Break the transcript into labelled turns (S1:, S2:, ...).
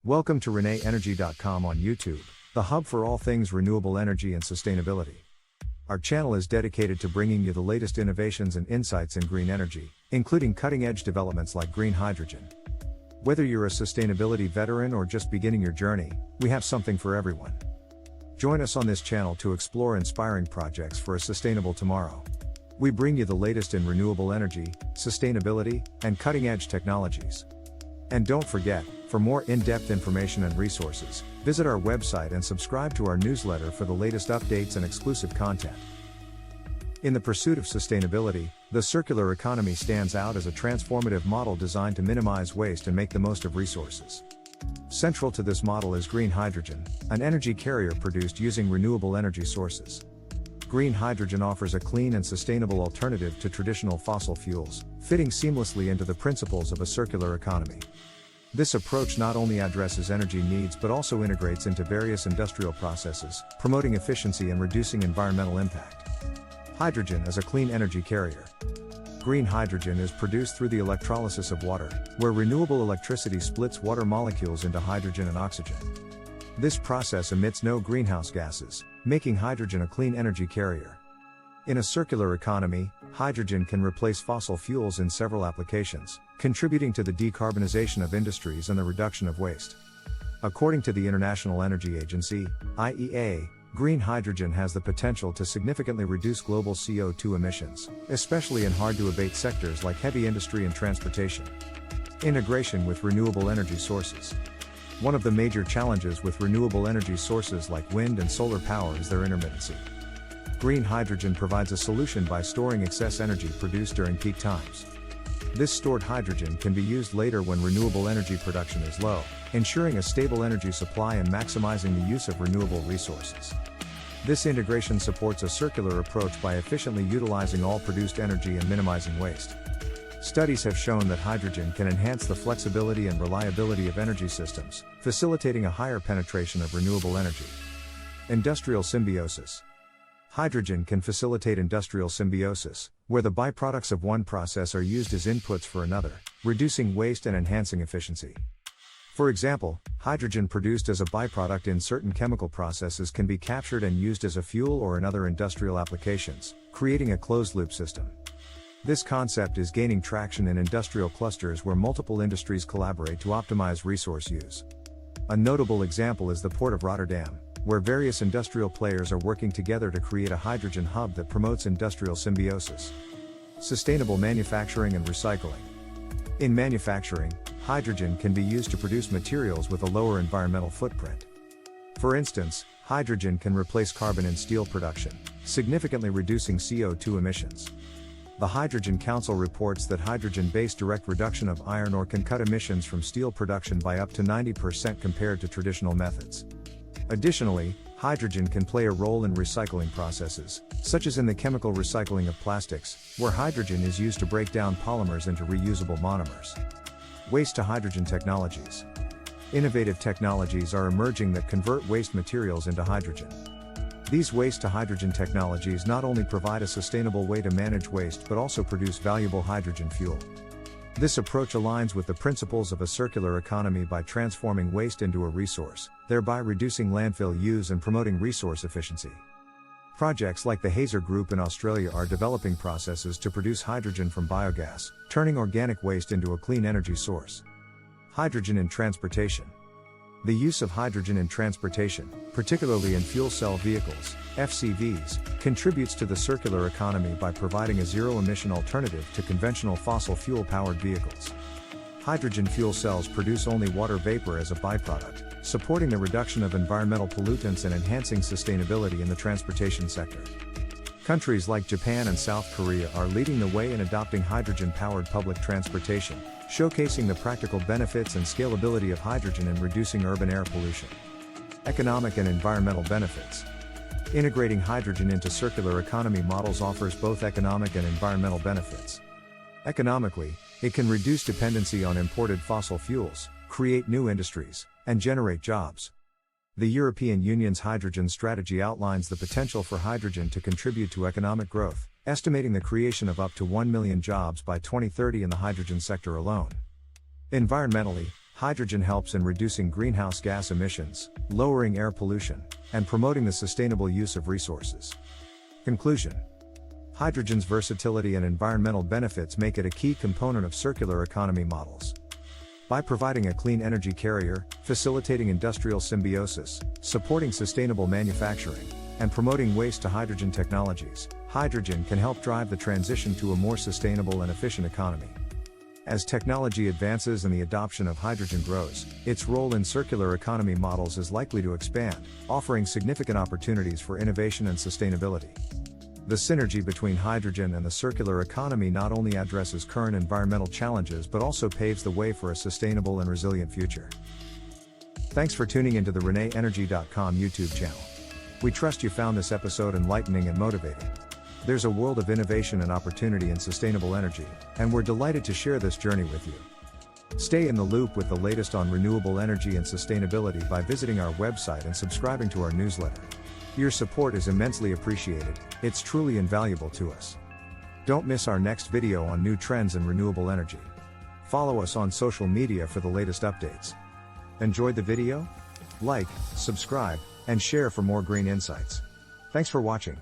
S1: Welcome to ReneEnergy.com on YouTube, the hub for all things renewable energy and sustainability. Our channel is dedicated to bringing you the latest innovations and insights in green energy, including cutting-edge developments like green hydrogen. Whether you're a sustainability veteran or just beginning your journey, we have something for everyone. Join us on this channel to explore inspiring projects for a sustainable tomorrow. We bring you the latest in renewable energy, sustainability, and cutting-edge technologies. And don't forget, for more in-depth information and resources, visit our website and subscribe to our newsletter for the latest updates and exclusive content. In the pursuit of sustainability, the circular economy stands out as a transformative model designed to minimize waste and make the most of resources. Central to this model is green hydrogen, an energy carrier produced using renewable energy sources. Green hydrogen offers a clean and sustainable alternative to traditional fossil fuels, fitting seamlessly into the principles of a circular economy. This approach not only addresses energy needs but also integrates into various industrial processes, promoting efficiency and reducing environmental impact. Hydrogen as a clean energy carrier. Green hydrogen is produced through the electrolysis of water, where renewable electricity splits water molecules into hydrogen and oxygen. This process emits no greenhouse gases, making hydrogen a clean energy carrier. In a circular economy, hydrogen can replace fossil fuels in several applications, contributing to the decarbonization of industries and the reduction of waste. According to the International Energy Agency, IEA, green hydrogen has the potential to significantly reduce global CO2 emissions, especially in hard-to-abate sectors like heavy industry and transportation. Integration with renewable energy sources. One of the major challenges with renewable energy sources like wind and solar power is their intermittency. Green hydrogen provides a solution by storing excess energy produced during peak times. This stored hydrogen can be used later when renewable energy production is low, ensuring a stable energy supply and maximizing the use of renewable resources. This integration supports a circular approach by efficiently utilizing all produced energy and minimizing waste. Studies have shown that hydrogen can enhance the flexibility and reliability of energy systems, facilitating a higher penetration of renewable energy. Industrial symbiosis. Hydrogen can facilitate industrial symbiosis, where the byproducts of one process are used as inputs for another, reducing waste and enhancing efficiency. For example, hydrogen produced as a byproduct in certain chemical processes can be captured and used as a fuel or in other industrial applications, creating a closed-loop system. This concept is gaining traction in industrial clusters where multiple industries collaborate to optimize resource use. A notable example is the Port of Rotterdam, where various industrial players are working together to create a hydrogen hub that promotes industrial symbiosis. Sustainable manufacturing and recycling. In manufacturing, hydrogen can be used to produce materials with a lower environmental footprint. For instance, hydrogen can replace carbon in steel production, significantly reducing CO2 emissions. The Hydrogen Council reports that hydrogen-based direct reduction of iron ore can cut emissions from steel production by up to 90% compared to traditional methods. Additionally, hydrogen can play a role in recycling processes, such as in the chemical recycling of plastics, where hydrogen is used to break down polymers into reusable monomers. Waste-to-hydrogen technologies. Innovative technologies are emerging that convert waste materials into hydrogen. These waste-to-hydrogen technologies not only provide a sustainable way to manage waste but also produce valuable hydrogen fuel. This approach aligns with the principles of a circular economy by transforming waste into a resource, thereby reducing landfill use and promoting resource efficiency. Projects like the Hazer Group in Australia are developing processes to produce hydrogen from biogas, turning organic waste into a clean energy source. Hydrogen in transportation. The use of hydrogen in transportation, particularly in fuel cell vehicles, FCVs, contributes to the circular economy by providing a zero-emission alternative to conventional fossil fuel-powered vehicles. Hydrogen fuel cells produce only water vapor as a byproduct, supporting the reduction of environmental pollutants and enhancing sustainability in the transportation sector. Countries like Japan and South Korea are leading the way in adopting hydrogen-powered public transportation, showcasing the practical benefits and scalability of hydrogen in reducing urban air pollution. Economic and environmental benefits. Integrating hydrogen into circular economy models offers both economic and environmental benefits. Economically, it can reduce dependency on imported fossil fuels, create new industries, and generate jobs. The European Union's hydrogen strategy outlines the potential for hydrogen to contribute to economic growth, estimating the creation of up to 1 million jobs by 2030 in the hydrogen sector alone. Environmentally, Hydrogen helps in reducing greenhouse gas emissions, lowering air pollution, and promoting the sustainable use of resources. Conclusion: hydrogen's versatility and environmental benefits make it a key component of circular economy models. By providing a clean energy carrier, facilitating industrial symbiosis, supporting sustainable manufacturing, and promoting waste-to-hydrogen technologies, hydrogen can help drive the transition to a more sustainable and efficient economy. As technology advances and the adoption of hydrogen grows, its role in circular economy models is likely to expand, offering significant opportunities for innovation and sustainability. The synergy between hydrogen and the circular economy not only addresses current environmental challenges but also paves the way for a sustainable and resilient future. Thanks for tuning into the ReneEnergy.com YouTube channel. We trust you found this episode enlightening and motivating. There's a world of innovation and opportunity in sustainable energy, and we're delighted to share this journey with you. Stay in the loop with the latest on renewable energy and sustainability by visiting our website and subscribing to our newsletter. Your support is immensely appreciated, it's truly invaluable to us. Don't miss our next video on new trends in renewable energy. Follow us on social media for the latest updates. Enjoyed the video? Like, subscribe, and share for more green insights. Thanks for watching.